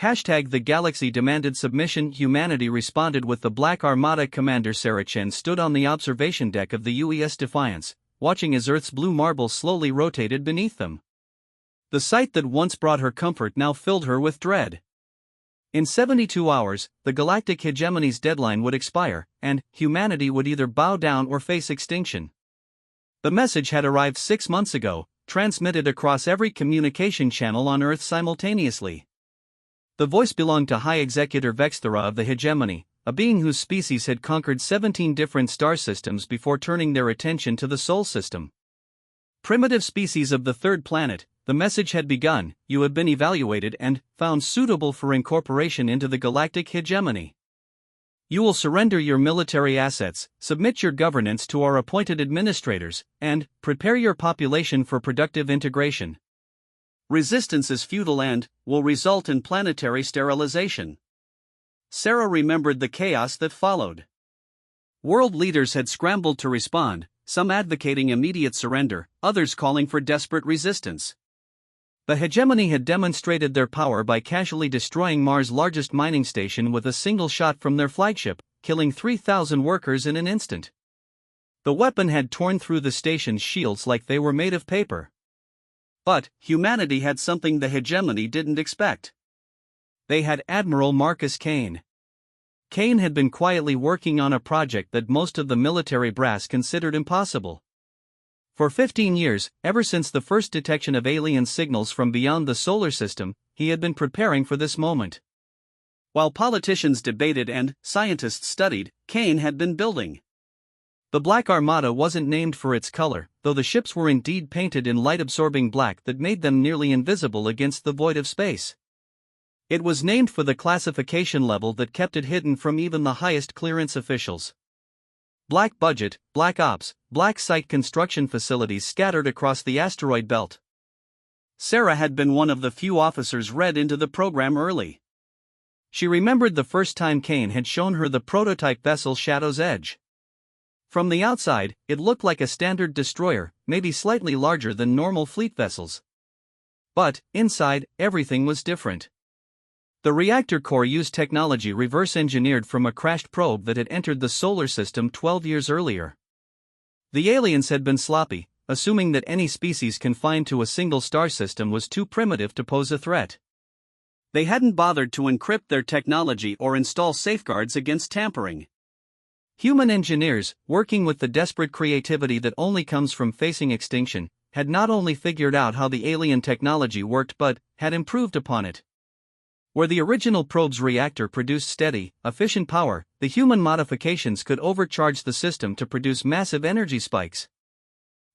The galaxy demanded submission. Humanity responded with the Black Armada. Commander Sarah Chen stood on the observation deck of the UES Defiance, watching as Earth's blue marble slowly rotated beneath them. The sight that once brought her comfort now filled her with dread. In 72 hours, the galactic hegemony's deadline would expire, and humanity would either bow down or face extinction. The message had arrived 6 months ago, transmitted across every communication channel on Earth simultaneously. The voice belonged to High Executor Vexthera of the hegemony, a being whose species had conquered 17 different star systems before turning their attention to the Sol system. Primitive species of the third planet, the message had begun. You have been evaluated and found suitable for incorporation into the galactic hegemony. You will surrender your military assets, submit your governance to our appointed administrators, and prepare your population for productive integration. Resistance is futile and will result in planetary sterilization. Sarah remembered the chaos that followed. World leaders had scrambled to respond, some advocating immediate surrender, others calling for desperate resistance. The hegemony had demonstrated their power by casually destroying Mars' largest mining station with a single shot from their flagship, killing 3,000 workers in an instant. The weapon had torn through the station's shields like they were made of paper. But humanity had something the hegemony didn't expect. They had Admiral Marcus Kane. Kane had been quietly working on a project that most of the military brass considered impossible. For 15 years, ever since the first detection of alien signals from beyond the solar system, he had been preparing for this moment. While politicians debated and scientists studied, Kane had been building. The Black Armada wasn't named for its color, though the ships were indeed painted in light-absorbing black that made them nearly invisible against the void of space. It was named for the classification level that kept it hidden from even the highest clearance officials. Black budget, black ops, black site construction facilities scattered across the asteroid belt. Sarah had been one of the few officers read into the program early. She remembered the first time Kane had shown her the prototype vessel Shadow's Edge. From the outside, it looked like a standard destroyer, maybe slightly larger than normal fleet vessels. But, inside, everything was different. The reactor core used technology reverse-engineered from a crashed probe that had entered the solar system 12 years earlier. The aliens had been sloppy, assuming that any species confined to a single star system was too primitive to pose a threat. They hadn't bothered to encrypt their technology or install safeguards against tampering. Human engineers, working with the desperate creativity that only comes from facing extinction, had not only figured out how the alien technology worked but had improved upon it. Where the original probe's reactor produced steady, efficient power, the human modifications could overcharge the system to produce massive energy spikes.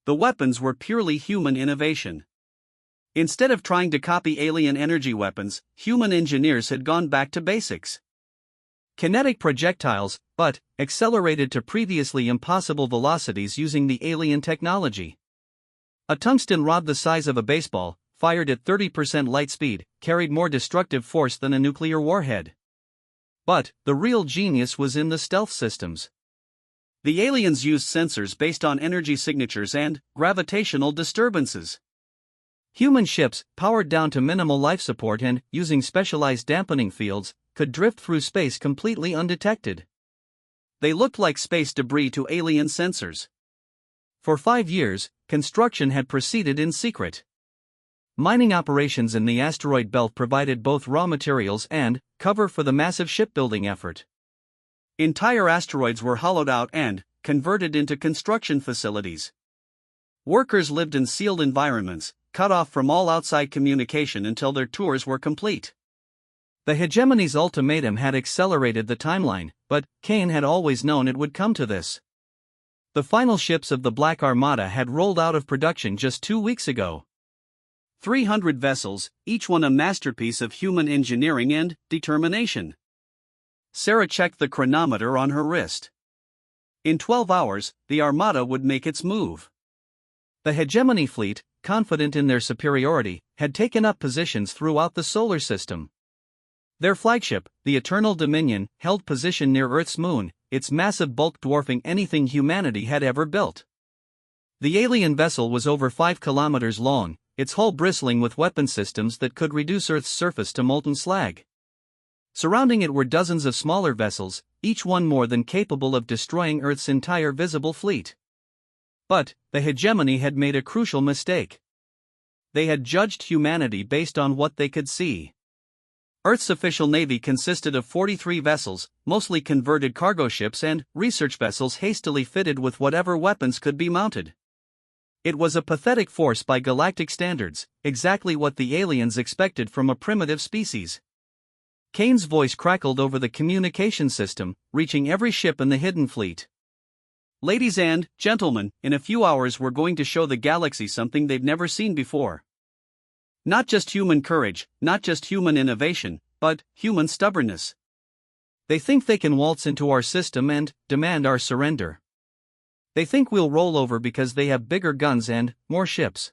The weapons were purely human innovation. Instead of trying to copy alien energy weapons, human engineers had gone back to basics. Kinetic projectiles, but accelerated to previously impossible velocities using the alien technology. A tungsten rod the size of a baseball, fired at 30% light speed, carried more destructive force than a nuclear warhead. But the real genius was in the stealth systems. The aliens used sensors based on energy signatures and gravitational disturbances. Human ships, powered down to minimal life support and using specialized dampening fields, could drift through space completely undetected. They looked like space debris to alien sensors. For 5 years, construction had proceeded in secret. Mining operations in the asteroid belt provided both raw materials and cover for the massive shipbuilding effort. Entire asteroids were hollowed out and converted into construction facilities. Workers lived in sealed environments, cut off from all outside communication until their tours were complete. The hegemony's ultimatum had accelerated the timeline, but Kane had always known it would come to this. The final ships of the Black Armada had rolled out of production just 2 weeks ago. 300 vessels, each one a masterpiece of human engineering and determination. Sarah checked the chronometer on her wrist. In 12 hours, the Armada would make its move. The hegemony fleet, confident in their superiority, had taken up positions throughout the solar system. Their flagship, the Eternal Dominion, held position near Earth's moon, its massive bulk dwarfing anything humanity had ever built. The alien vessel was over 5 kilometers long, its hull bristling with weapon systems that could reduce Earth's surface to molten slag. Surrounding it were dozens of smaller vessels, each one more than capable of destroying Earth's entire visible fleet. But the hegemony had made a crucial mistake. They had judged humanity based on what they could see. Earth's official navy consisted of 43 vessels, mostly converted cargo ships and research vessels hastily fitted with whatever weapons could be mounted. It was a pathetic force by galactic standards, exactly what the aliens expected from a primitive species. Kane's voice crackled over the communication system, reaching every ship in the hidden fleet. "Ladies and gentlemen, in a few hours we're going to show the galaxy something they've never seen before. Not just human courage, not just human innovation, but human stubbornness. They think they can waltz into our system and demand our surrender. They think we'll roll over because they have bigger guns and more ships."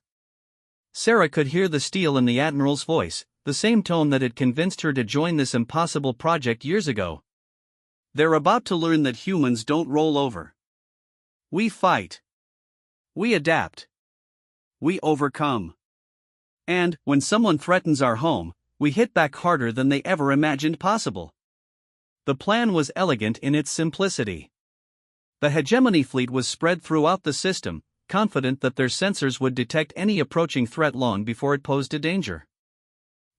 Sarah could hear the steel in the Admiral's voice, the same tone that had convinced her to join this impossible project years ago. "They're about to learn that humans don't roll over. We fight. We adapt. We overcome. And, when someone threatens our home, we hit back harder than they ever imagined possible." The plan was elegant in its simplicity. The hegemony fleet was spread throughout the system, confident that their sensors would detect any approaching threat long before it posed a danger.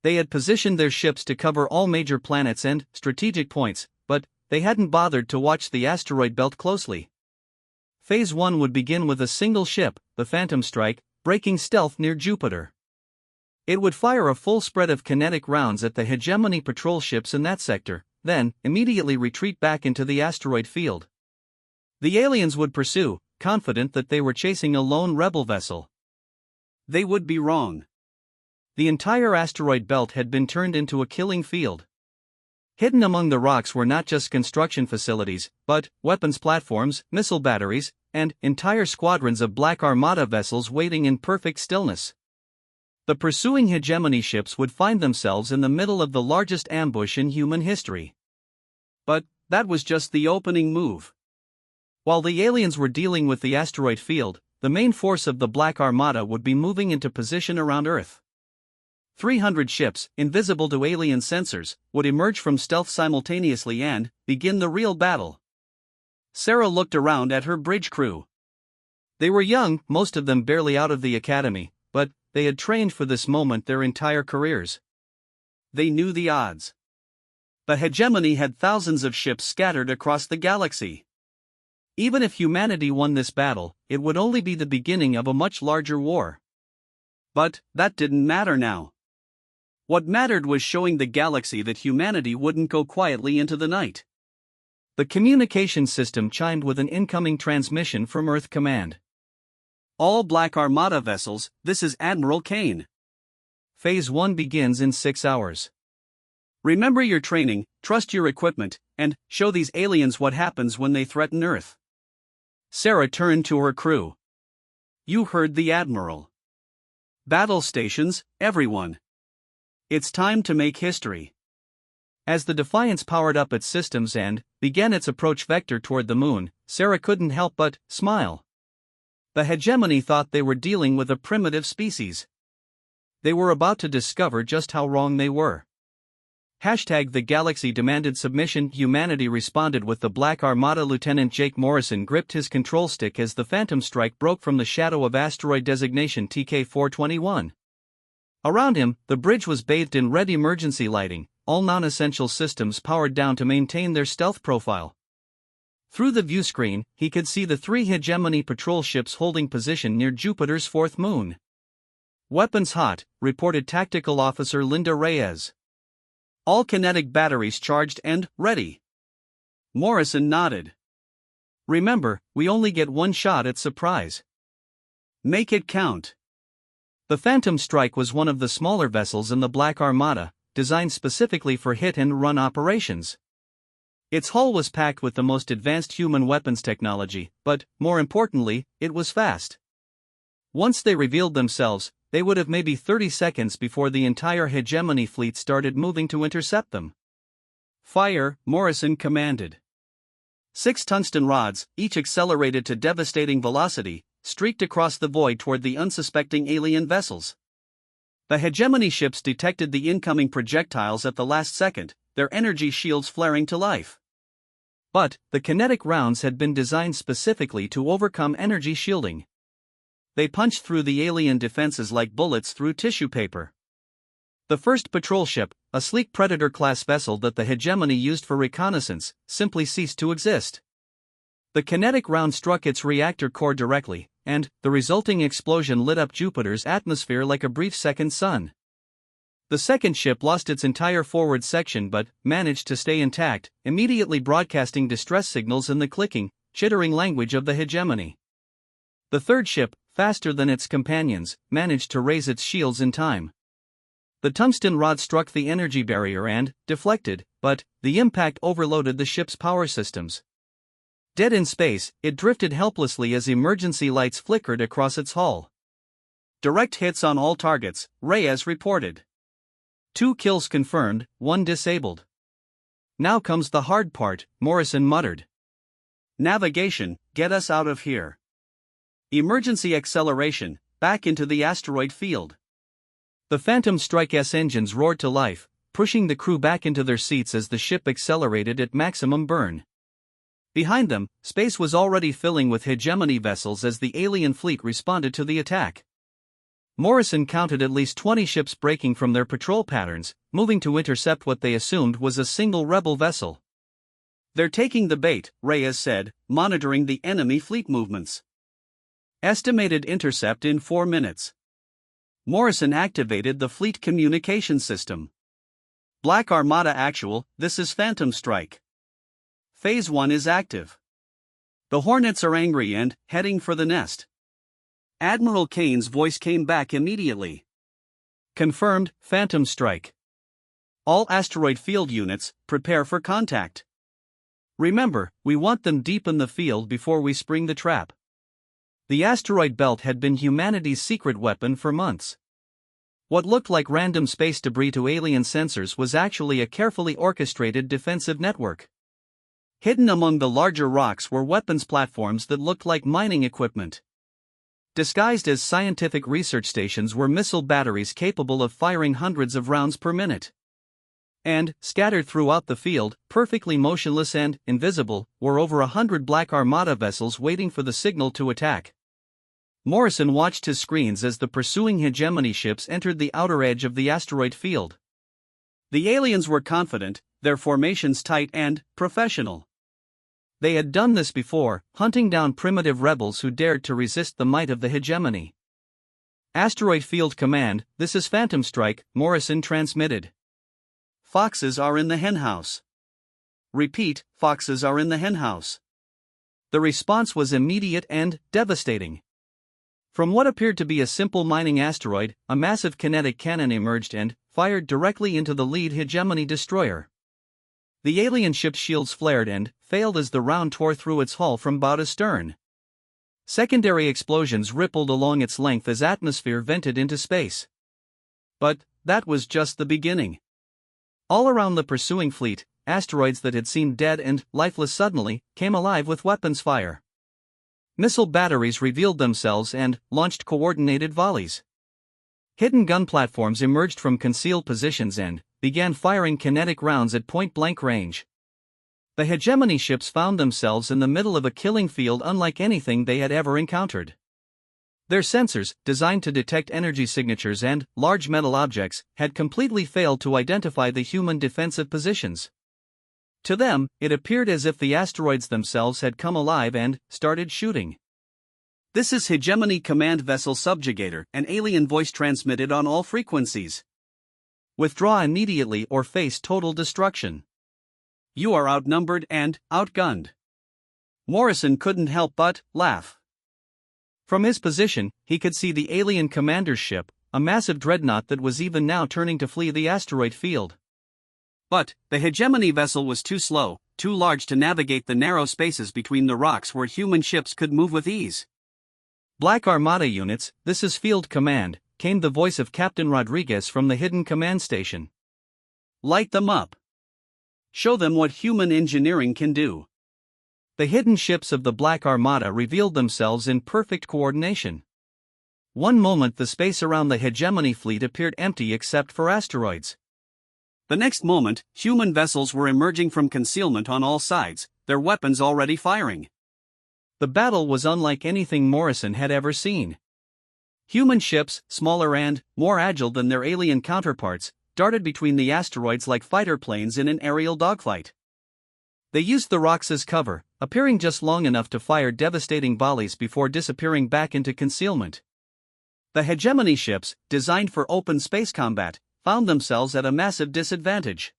They had positioned their ships to cover all major planets and strategic points, but they hadn't bothered to watch the asteroid belt closely. Phase 1 would begin with a single ship, the Phantom Strike, breaking stealth near Jupiter. It would fire a full spread of kinetic rounds at the hegemony patrol ships in that sector, then immediately retreat back into the asteroid field. The aliens would pursue, confident that they were chasing a lone rebel vessel. They would be wrong. The entire asteroid belt had been turned into a killing field. Hidden among the rocks were not just construction facilities, but weapons platforms, missile batteries, and entire squadrons of Black Armada vessels waiting in perfect stillness. The pursuing hegemony ships would find themselves in the middle of the largest ambush in human history. But that was just the opening move. While the aliens were dealing with the asteroid field, the main force of the Black Armada would be moving into position around Earth. 300 ships, invisible to alien sensors, would emerge from stealth simultaneously and begin the real battle. Sarah looked around at her bridge crew. They were young, most of them barely out of the academy, but they had trained for this moment their entire careers. They knew the odds. The hegemony had thousands of ships scattered across the galaxy. Even if humanity won this battle, it would only be the beginning of a much larger war. But that didn't matter now. What mattered was showing the galaxy that humanity wouldn't go quietly into the night. The communication system chimed with an incoming transmission from Earth Command. "All Black Armada vessels, this is Admiral Kane. Phase 1 begins in 6 hours. Remember your training, trust your equipment, and show these aliens what happens when they threaten Earth." Sarah turned to her crew. "You heard the Admiral. Battle stations, everyone. It's time to make history." As the Defiance powered up its systems and began its approach vector toward the moon, Sarah couldn't help but smile. The hegemony thought they were dealing with a primitive species. They were about to discover just how wrong they were. #The galaxy demanded submission. Humanity responded with the Black Armada. Lieutenant Jake Morrison gripped his control stick as the Phantom Strike broke from the shadow of asteroid designation TK-421. Around him, the bridge was bathed in red emergency lighting, all non-essential systems powered down to maintain their stealth profile. Through the view screen, he could see the 3 hegemony patrol ships holding position near Jupiter's 4th moon. "Weapons hot," reported Tactical Officer Linda Reyes. "All kinetic batteries charged and ready." Morrison nodded. "Remember, we only get one shot at surprise. Make it count." The Phantom Strike was one of the smaller vessels in the Black Armada, designed specifically for hit-and-run operations. Its hull was packed with the most advanced human weapons technology, but, more importantly, it was fast. Once they revealed themselves, they would have maybe 30 seconds before the entire hegemony fleet started moving to intercept them. "Fire," Morrison commanded. 6 tungsten rods, each accelerated to devastating velocity, streaked across the void toward the unsuspecting alien vessels. The hegemony ships detected the incoming projectiles at the last second, their energy shields flaring to life. But the kinetic rounds had been designed specifically to overcome energy shielding. They punched through the alien defenses like bullets through tissue paper. The first patrol ship, a sleek Predator-class vessel that the hegemony used for reconnaissance, simply ceased to exist. The kinetic round struck its reactor core directly, and the resulting explosion lit up Jupiter's atmosphere like a brief second sun. The second ship lost its entire forward section but managed to stay intact, immediately broadcasting distress signals in the clicking, chittering language of the hegemony. The third ship, faster than its companions, managed to raise its shields in time. The tungsten rod struck the energy barrier and deflected, but the impact overloaded the ship's power systems. Dead in space, it drifted helplessly as emergency lights flickered across its hull. Direct hits on all targets, Reyes reported. 2 kills confirmed, 1 disabled. Now comes the hard part, Morrison muttered. Navigation, get us out of here. Emergency acceleration, back into the asteroid field. The Phantom Strike's engines roared to life, pushing the crew back into their seats as the ship accelerated at maximum burn. Behind them, space was already filling with hegemony vessels as the alien fleet responded to the attack. Morrison counted at least 20 ships breaking from their patrol patterns, moving to intercept what they assumed was a single rebel vessel. They're taking the bait, Reyes said, monitoring the enemy fleet movements. Estimated intercept in 4 minutes. Morrison activated the fleet communication system. Black Armada actual, this is Phantom Strike. Phase 1 is active. The Hornets are angry and heading for the nest. Admiral Kane's voice came back immediately. Confirmed, Phantom Strike. All asteroid field units, prepare for contact. Remember, we want them deep in the field before we spring the trap. The asteroid belt had been humanity's secret weapon for months. What looked like random space debris to alien sensors was actually a carefully orchestrated defensive network. Hidden among the larger rocks were weapons platforms that looked like mining equipment. Disguised as scientific research stations were missile batteries capable of firing hundreds of rounds per minute. And, scattered throughout the field, perfectly motionless and invisible, were over 100 Black Armada vessels waiting for the signal to attack. Morrison watched his screens as the pursuing hegemony ships entered the outer edge of the asteroid field. The aliens were confident, their formations tight and professional. They had done this before, hunting down primitive rebels who dared to resist the might of the hegemony. Asteroid Field Command, this is Phantom Strike, Morrison transmitted. Foxes are in the henhouse. Repeat, foxes are in the henhouse. The response was immediate and devastating. From what appeared to be a simple mining asteroid, a massive kinetic cannon emerged and fired directly into the lead hegemony destroyer. The alien ship's shields flared and failed as the round tore through its hull from bow to stern. Secondary explosions rippled along its length as atmosphere vented into space. But that was just the beginning. All around the pursuing fleet, asteroids that had seemed dead and lifeless suddenly came alive with weapons fire. Missile batteries revealed themselves and launched coordinated volleys. Hidden gun platforms emerged from concealed positions and began firing kinetic rounds at point-blank range. The hegemony ships found themselves in the middle of a killing field unlike anything they had ever encountered. Their sensors, designed to detect energy signatures and large metal objects, had completely failed to identify the human defensive positions. To them, it appeared as if the asteroids themselves had come alive and started shooting. This is Hegemony Command Vessel Subjugator, an alien voice transmitted on all frequencies. Withdraw immediately or face total destruction. You are outnumbered and outgunned. Morrison couldn't help but laugh. From his position, he could see the alien commander's ship, a massive dreadnought that was even now turning to flee the asteroid field. But the hegemony vessel was too slow, too large to navigate the narrow spaces between the rocks where human ships could move with ease. Black Armada units, this is Field Command, came the voice of Captain Rodriguez from the hidden command station. Light them up. Show them what human engineering can do. The hidden ships of the Black Armada revealed themselves in perfect coordination. One moment the space around the hegemony fleet appeared empty except for asteroids. The next moment, human vessels were emerging from concealment on all sides, their weapons already firing. The battle was unlike anything Morrison had ever seen. Human ships, smaller and more agile than their alien counterparts, darted between the asteroids like fighter planes in an aerial dogfight. They used the rocks as cover, appearing just long enough to fire devastating volleys before disappearing back into concealment. The hegemony ships, designed for open space combat, found themselves at a massive disadvantage.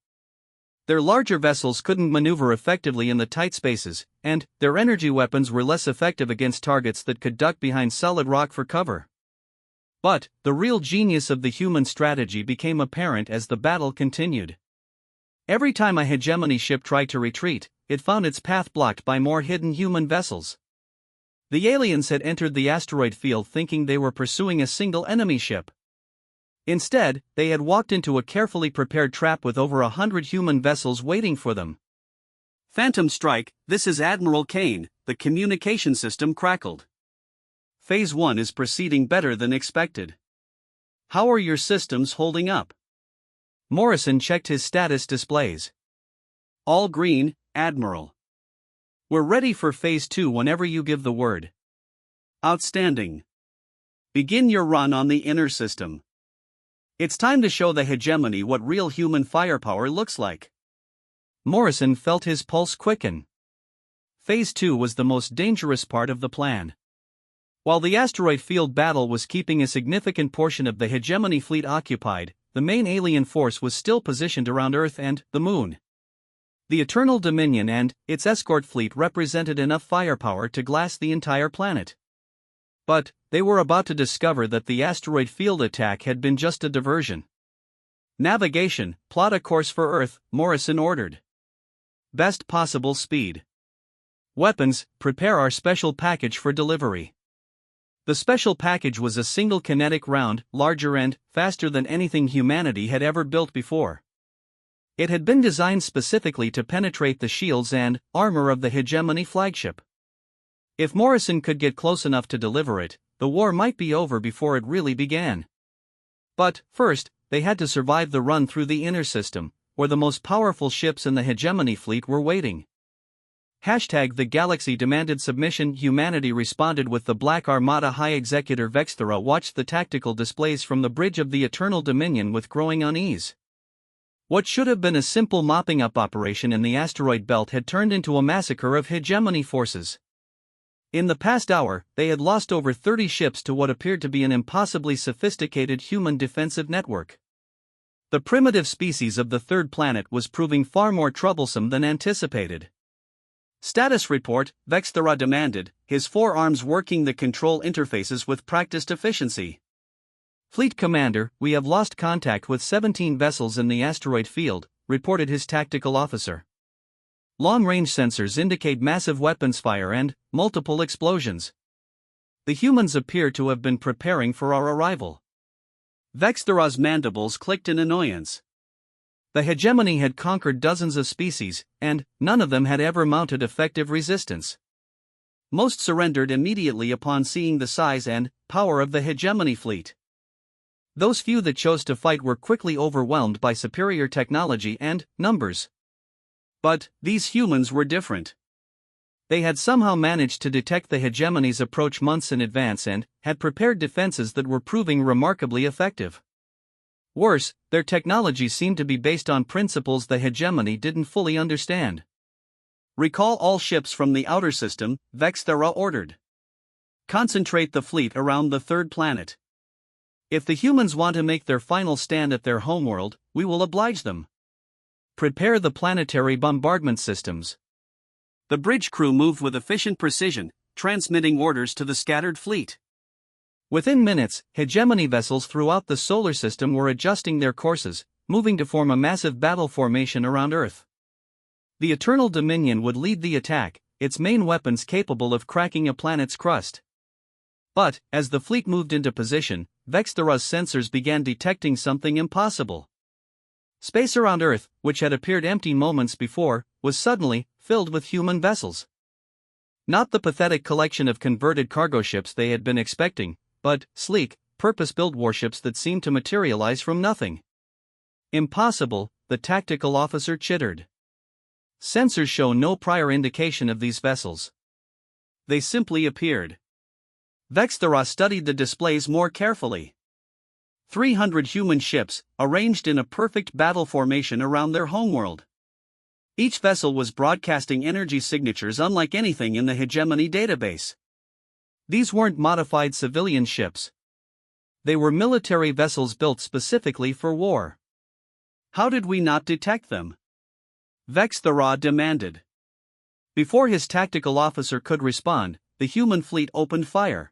Their larger vessels couldn't maneuver effectively in the tight spaces, and their energy weapons were less effective against targets that could duck behind solid rock for cover. But the real genius of the human strategy became apparent as the battle continued. Every time a hegemony ship tried to retreat, it found its path blocked by more hidden human vessels. The aliens had entered the asteroid field thinking they were pursuing a single enemy ship. Instead, they had walked into a carefully prepared trap with over 100 human vessels waiting for them. Phantom strike, this is Admiral Kane, the communication system crackled. Phase 1 is proceeding better than expected. How are your systems holding up? Morrison checked his status displays. All green, Admiral. We're ready for Phase 2 whenever you give the word. Outstanding. Begin your run on the inner system. It's time to show the hegemony what real human firepower looks like. Morrison felt his pulse quicken. Phase 2 was the most dangerous part of the plan. While the asteroid field battle was keeping a significant portion of the hegemony fleet occupied, the main alien force was still positioned around Earth and the Moon. The Eternal Dominion and its escort fleet represented enough firepower to glass the entire planet. But they were about to discover that the asteroid field attack had been just a diversion. Navigation, plot a course for Earth, Morrison ordered. Best possible speed. Weapons, prepare our special package for delivery. The special package was a single kinetic round, larger and faster than anything humanity had ever built before. It had been designed specifically to penetrate the shields and armor of the hegemony flagship. If Morrison could get close enough to deliver it, the war might be over before it really began. But first, they had to survive the run through the inner system, where the most powerful ships in the hegemony fleet were waiting. The galaxy demanded submission. Humanity responded with the Black Armada. High Executive Vexthera watched the tactical displays from the bridge of the Eternal Dominion with growing unease. What should have been a simple mopping up operation in the asteroid belt had turned into a massacre of hegemony forces. In the past hour, they had lost over 30 ships to what appeared to be an impossibly sophisticated human defensive network. The primitive species of the third planet was proving far more troublesome than anticipated. Status report, Vexthera demanded, his forearms working the control interfaces with practiced efficiency. Fleet Commander, we have lost contact with 17 vessels in the asteroid field, reported his tactical officer. Long-range sensors indicate massive weapons fire and multiple explosions. The humans appear to have been preparing for our arrival. Vexthera's mandibles clicked in annoyance. The hegemony had conquered dozens of species, and none of them had ever mounted effective resistance. Most surrendered immediately upon seeing the size and power of the hegemony fleet. Those few that chose to fight were quickly overwhelmed by superior technology and numbers. But these humans were different. They had somehow managed to detect the hegemony's approach months in advance and had prepared defenses that were proving remarkably effective. Worse, their technology seemed to be based on principles the hegemony didn't fully understand. Recall all ships from the outer system, Vexthera ordered. Concentrate the fleet around the third planet. If the humans want to make their final stand at their homeworld, we will oblige them. Prepare the planetary bombardment systems. The bridge crew moved with efficient precision, transmitting orders to the scattered fleet. Within minutes, hegemony vessels throughout the solar system were adjusting their courses, moving to form a massive battle formation around Earth. The Eternal Dominion would lead the attack, its main weapons capable of cracking a planet's crust. But, as the fleet moved into position, Vexthera's sensors began detecting something impossible. Space around Earth, which had appeared empty moments before, was suddenly filled with human vessels. Not the pathetic collection of converted cargo ships they had been expecting, but sleek, purpose-built warships that seemed to materialize from nothing. Impossible, the tactical officer chittered. Sensors show no prior indication of these vessels. They simply appeared. Vexthera studied the displays more carefully. 300 human ships, arranged in a perfect battle formation around their homeworld. Each vessel was broadcasting energy signatures unlike anything in the hegemony database. These weren't modified civilian ships. They were military vessels built specifically for war. How did we not detect them? Vexthera demanded. Before his tactical officer could respond, the human fleet opened fire.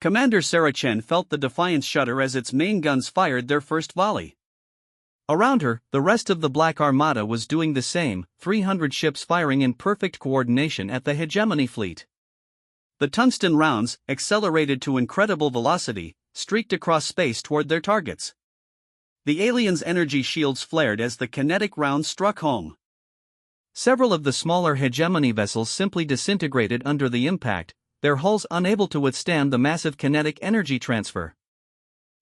Commander Saracen felt the Defiance shudder as its main guns fired their first volley. Around her, the rest of the Black Armada was doing the same, 300 ships firing in perfect coordination at the hegemony fleet. The tungsten rounds, accelerated to incredible velocity, streaked across space toward their targets. The aliens' energy shields flared as the kinetic rounds struck home. Several of the smaller hegemony vessels simply disintegrated under the impact, their hulls unable to withstand the massive kinetic energy transfer.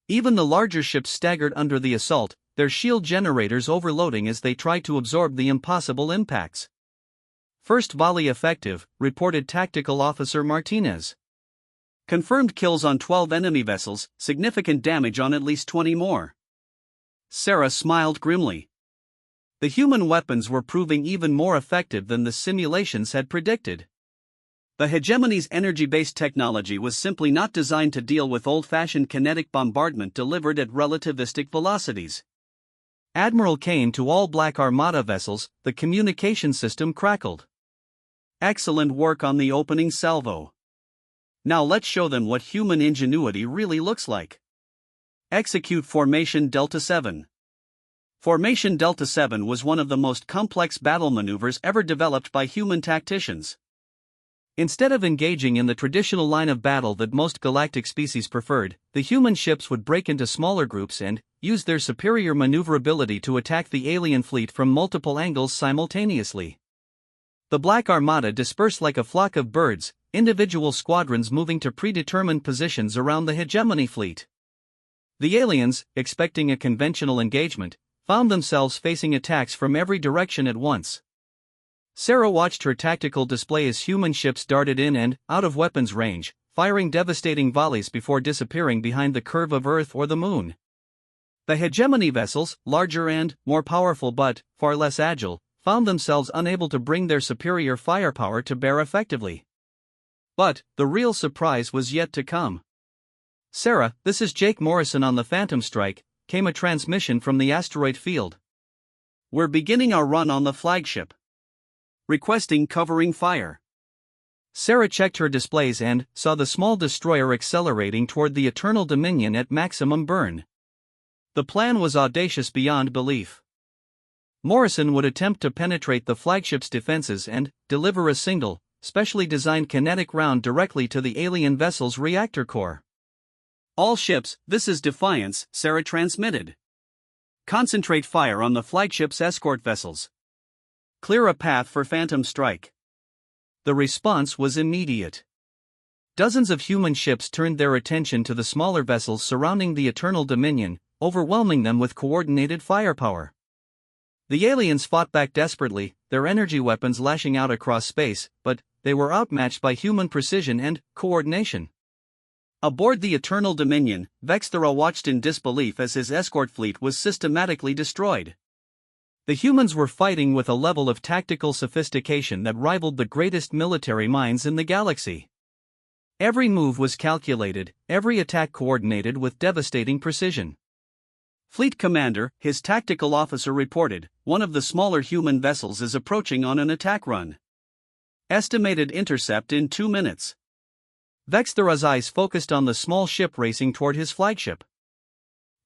Even the larger ships staggered under the assault, their shield generators overloading as they tried to absorb the impossible impacts. First volley effective, reported Tactical Officer Martinez. Confirmed kills on 12 enemy vessels, significant damage on at least 20 more. Sarah smiled grimly. The human weapons were proving even more effective than the simulations had predicted. The hegemony's energy-based technology was simply not designed to deal with old-fashioned kinetic bombardment delivered at relativistic velocities. Admiral Kane to all Black Armada vessels, the communication system crackled. Excellent work on the opening salvo. Now let's show them what human ingenuity really looks like. Execute Formation Delta 7. Formation Delta 7 was one of the most complex battle maneuvers ever developed by human tacticians. Instead of engaging in the traditional line of battle that most galactic species preferred, the human ships would break into smaller groups and use their superior maneuverability to attack the alien fleet from multiple angles simultaneously. The Black Armada dispersed like a flock of birds, individual squadrons moving to predetermined positions around the hegemony fleet. The aliens, expecting a conventional engagement, found themselves facing attacks from every direction at once. Sarah watched her tactical display as human ships darted in and out of weapons range, firing devastating volleys before disappearing behind the curve of Earth or the Moon. The hegemony vessels, larger and more powerful but far less agile, found themselves unable to bring their superior firepower to bear effectively. But the real surprise was yet to come. "Sarah, this is Jake Morrison on the Phantom Strike," came a transmission from the asteroid field. "We're beginning our run on the flagship. Requesting covering fire." Sarah checked her displays and saw the small destroyer accelerating toward the Eternal Dominion at maximum burn. The plan was audacious beyond belief. Morrison would attempt to penetrate the flagship's defenses and deliver a single, specially designed kinetic round directly to the alien vessel's reactor core. "All ships, this is Defiance," Sarah transmitted. "Concentrate fire on the flagship's escort vessels. Clear a path for Phantom Strike." The response was immediate. Dozens of human ships turned their attention to the smaller vessels surrounding the Eternal Dominion, overwhelming them with coordinated firepower. The aliens fought back desperately, their energy weapons lashing out across space, but they were outmatched by human precision and coordination. Aboard the Eternal Dominion, Vexthera watched in disbelief as his escort fleet was systematically destroyed. The humans were fighting with a level of tactical sophistication that rivaled the greatest military minds in the galaxy. Every move was calculated, every attack coordinated with devastating precision. "Fleet Commander," his tactical officer reported, "one of the smaller human vessels is approaching on an attack run. Estimated intercept in 2 minutes." Vexthera's eyes focused on the small ship racing toward his flagship.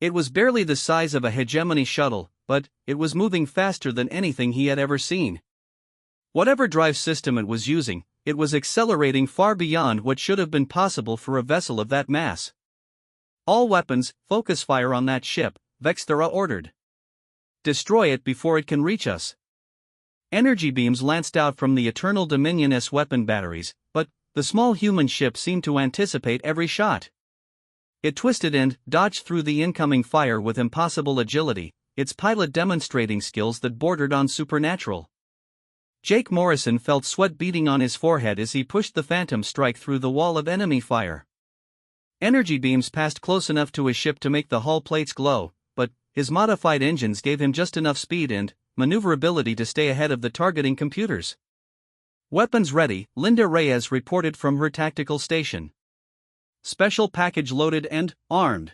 It was barely the size of a hegemony shuttle, but it was moving faster than anything he had ever seen. Whatever drive system it was using, it was accelerating far beyond what should have been possible for a vessel of that mass. "All weapons, focus fire on that ship," Vexthera ordered. "Destroy it before it can reach us." Energy beams lanced out from the Eternal Dominion's weapon batteries, but the small human ship seemed to anticipate every shot. It twisted and dodged through the incoming fire with impossible agility, its pilot demonstrating skills that bordered on supernatural. Jake Morrison felt sweat beading on his forehead as he pushed the Phantom Strike through the wall of enemy fire. Energy beams passed close enough to his ship to make the hull plates glow, but his modified engines gave him just enough speed and maneuverability to stay ahead of the targeting computers. Weapons ready, Linda Reyes reported from her tactical station. Special package loaded and armed.